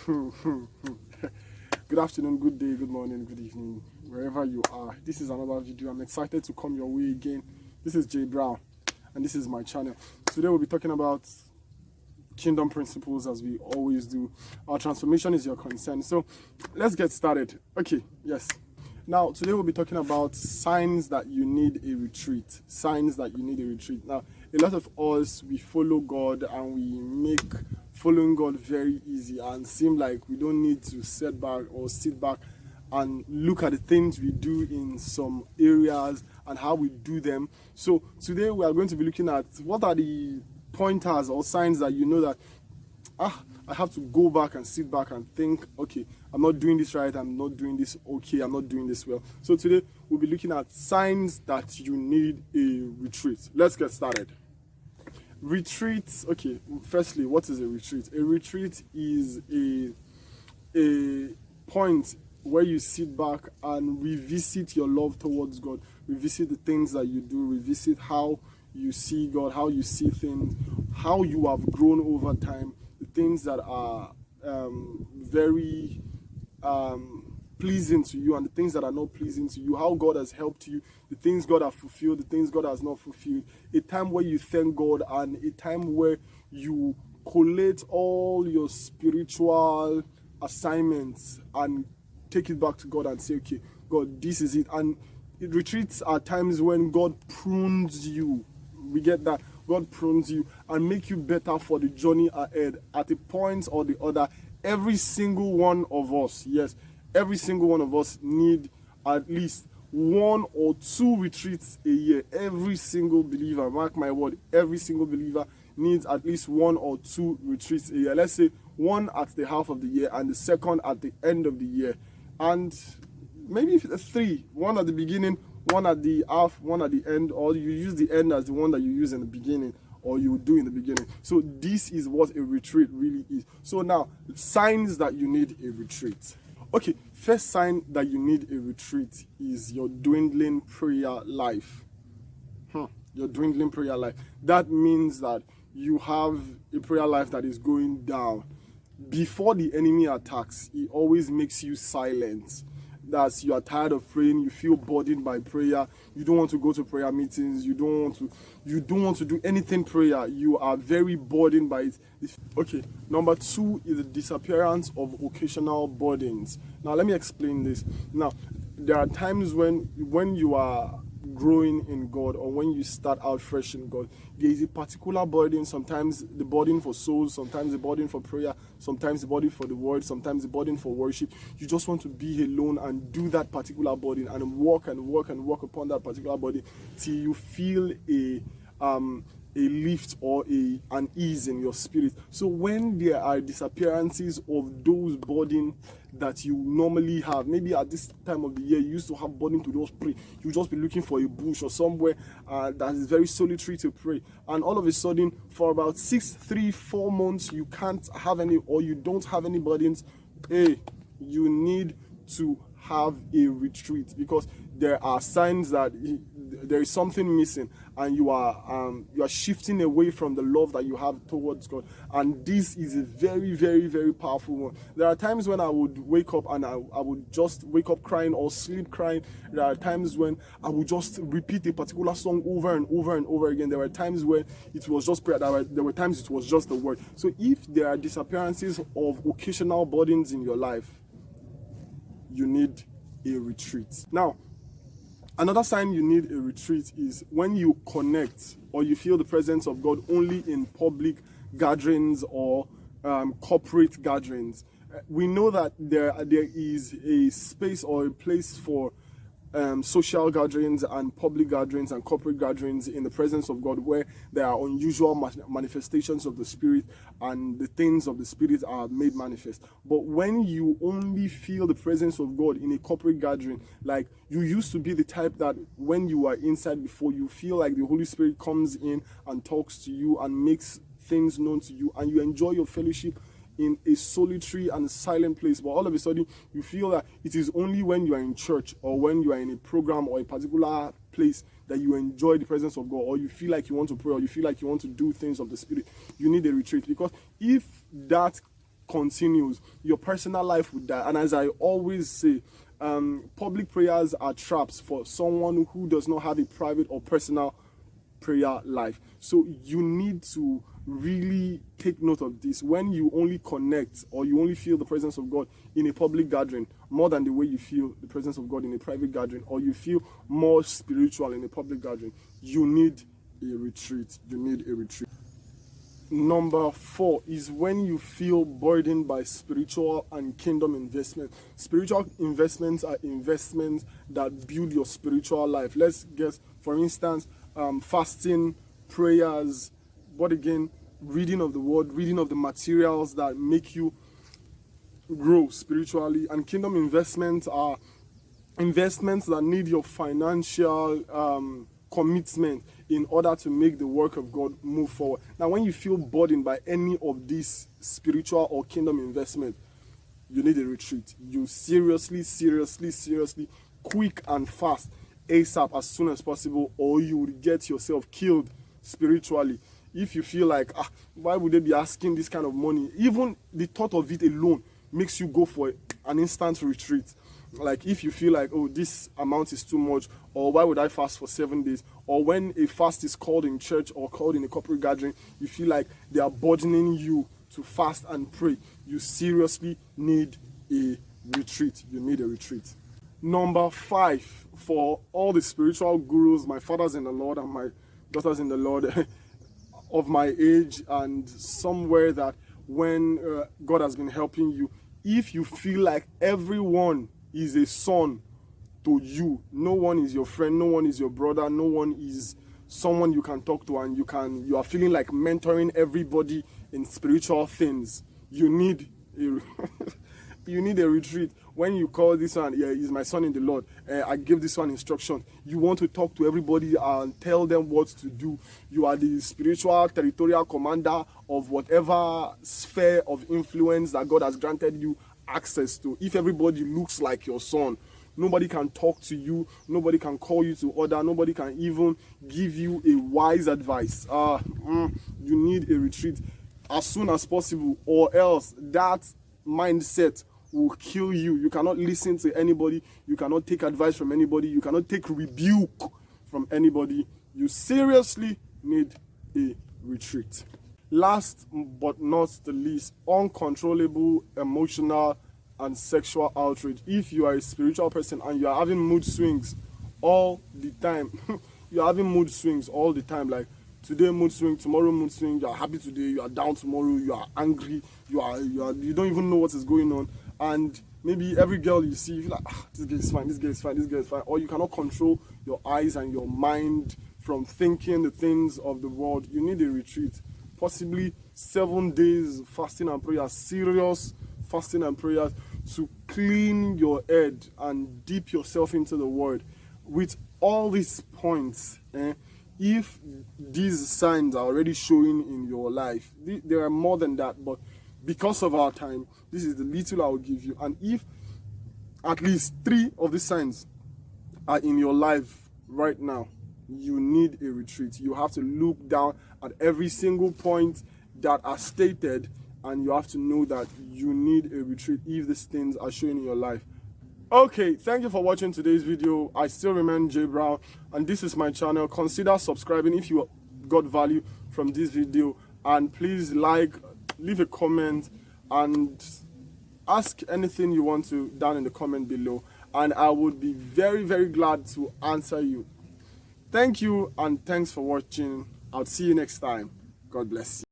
Good afternoon, good day, good morning, good evening, wherever you are. This is another video. I'm excited to come your way again. This is Jay Brown, and this is my channel. Today we'll be talking about kingdom principles, as we always do. Our transformation is your concern. So let's get started. Okay, yes. Now, today we'll be talking about signs that you need a retreat. Signs that you need a retreat. Now, a lot of us, we follow God and we make following God very easy and seem like we don't need to sit back or sit back and look at the things we do in some areas and how we do them. So today we are going to be looking at what are the pointers or signs that you know that I have to go back and sit back and think, okay, I'm not doing this right, I'm not doing this okay, I'm not doing this well. So today we'll be looking at signs that you need a retreat. Let's get started. Retreats. Okay, firstly, what is a retreat? A retreat is a point where you sit back and revisit your love towards God, revisit the things that you do, revisit how you see God, how you see things, how you have grown over time, the things that are very pleasing to you and the things that are not pleasing to you, how God has helped you, the things God has fulfilled, the things God has not fulfilled, a time where you thank God, and a time where you collate all your spiritual assignments and take it back to God and say, okay, God, this is it. And it retreats are times when God prunes you. We get that. God prunes you and make you better for the journey ahead. At a point or the other, every single one of us, yes, every single one of us need at least 1 or 2 retreats a year. Every single believer, mark my word, every single believer needs at least 1 or 2 retreats a year. Let's say one at the half of the year and the second at the end of the year. And maybe 3, one at the beginning, one at the half, one at the end, or you use the end as the one that you use in the beginning, or you do in the beginning. So this is what a retreat really is. So now, signs that you need a retreat. Okay, first sign that you need a retreat is your dwindling prayer life. Your dwindling prayer life. That means that you have a prayer life that is going down. Before the enemy attacks, he always makes you silent. That you are tired of praying, you feel burdened by prayer, you don't want to go to prayer meetings, you don't want to do anything prayer, you are very burdened by it. Okay, number 2 is the disappearance of occasional burdens. Now let me explain this. Now, there are times when you are growing in God, or when you start out fresh in God, there is a particular burden. Sometimes the burden for souls, sometimes the burden for prayer, sometimes the burden for the word, sometimes the burden for worship. You just want to be alone and do that particular burden and work upon that particular burden till you feel a lift or an ease in your spirit. So when there are disappearances of those burdens that you normally have, maybe at this time of the year you used to have burden to just pray, you just be looking for a bush or somewhere that is very solitary to pray, and all of a sudden for about 4 months you can't have any, or you don't have any burdens. Hey, you need to have a retreat, because there are signs that there is something missing, and you are shifting away from the love that you have towards God. And this is a very, very, very powerful one. There are times when I would wake up and I would just wake up crying or sleep crying. There are times when I would just repeat a particular song over and over and over again. There were times when it was just prayer. There were times it was just the word. So if there are disappearances of occasional burdens in your life, you need a retreat. Now, another sign you need a retreat is when you connect or you feel the presence of God only in public gatherings or corporate gatherings. We know that there is a space or a place for social gatherings and public gatherings and corporate gatherings in the presence of God, where there are unusual manifestations of the Spirit and the things of the Spirit are made manifest. But when you only feel the presence of God in a corporate gathering, like you used to be the type that when you are inside before, you feel like the Holy Spirit comes in and talks to you and makes things known to you, and you enjoy your fellowship in a solitary and silent place. But all of a sudden you feel that it is only when you are in church or when you are in a program or a particular place that you enjoy the presence of God, or you feel like you want to pray, or you feel like you want to do things of the Spirit. You need a retreat, because if that continues, your personal life will die. And as I always say, public prayers are traps for someone who does not have a private or personal prayer life. So you need to really take note of this. When you only connect or you only feel the presence of God in a public gathering more than the way you feel the presence of God in a private gathering, or you feel more spiritual in a public gathering, you need a retreat. You need a retreat. Number 4 is when you feel burdened by spiritual and kingdom investment. Spiritual investments are investments that build your spiritual life. Let's guess, for instance, fasting, prayers, but again, reading of the word, reading of the materials that make you grow spiritually. And kingdom investments are investments that need your financial commitment in order to make the work of God move forward. Now, when you feel burdened by any of these spiritual or kingdom investment, you need a retreat. You seriously, quick and fast, ASAP, as soon as possible, or you will get yourself killed spiritually. If you feel like, why would they be asking this kind of money? Even the thought of it alone makes you go for an instant retreat. Like if you feel like, oh, this amount is too much, or why would I fast for 7 days? Or when a fast is called in church or called in a corporate gathering, you feel like they are burdening you to fast and pray. You seriously need a retreat. You need a retreat. Number 5, for all the spiritual gurus, my fathers in the Lord and my daughters in the Lord of my age, and somewhere that when God has been helping you, if you feel like everyone is a son to you, no one is your friend, no one is your brother, no one is someone you can talk to, and you are feeling like mentoring everybody in spiritual things, you need a you need a retreat. When you call this one, yeah, he's my son in the Lord, I give this one instruction, you want to talk to everybody and tell them what to do. You are the spiritual territorial commander of whatever sphere of influence that God has granted you access to. If everybody looks like your son, nobody can talk to you, nobody can call you to order, nobody can even give you a wise advice. You need a retreat as soon as possible, or else that mindset will kill you. You cannot listen to anybody, you cannot take advice from anybody, you cannot take rebuke from anybody. You seriously need a retreat. Last but not the least, uncontrollable emotional and sexual outrage. If you are a spiritual person and you are having mood swings all the time, you are having mood swings all the time, like today mood swing, tomorrow mood swing, you are happy today, you are down tomorrow, you are angry, you don't even know what is going on, and maybe every girl you see, you're like, this girl is fine, this girl is fine, this girl is fine, or you cannot control your eyes and your mind from thinking the things of the world. You need a retreat, possibly 7 days fasting and prayer, serious fasting and prayers, to clean your head and dip yourself into the word. With all these points, if these signs are already showing in your life, there are more than that, but because of our time, this is the little I will give you. And if at least 3 of these signs are in your life right now, you need a retreat. You have to look down at every single point that are stated, and you have to know that you need a retreat if these things are showing in your life. Okay, thank you for watching today's video. I still remain J Brown, and this is my channel. Consider subscribing if you got value from this video, and please leave a comment, and ask anything you want to down in the comment below, and I would be very, very glad to answer you. Thank you, and thanks for watching. I'll see you next time. God bless you.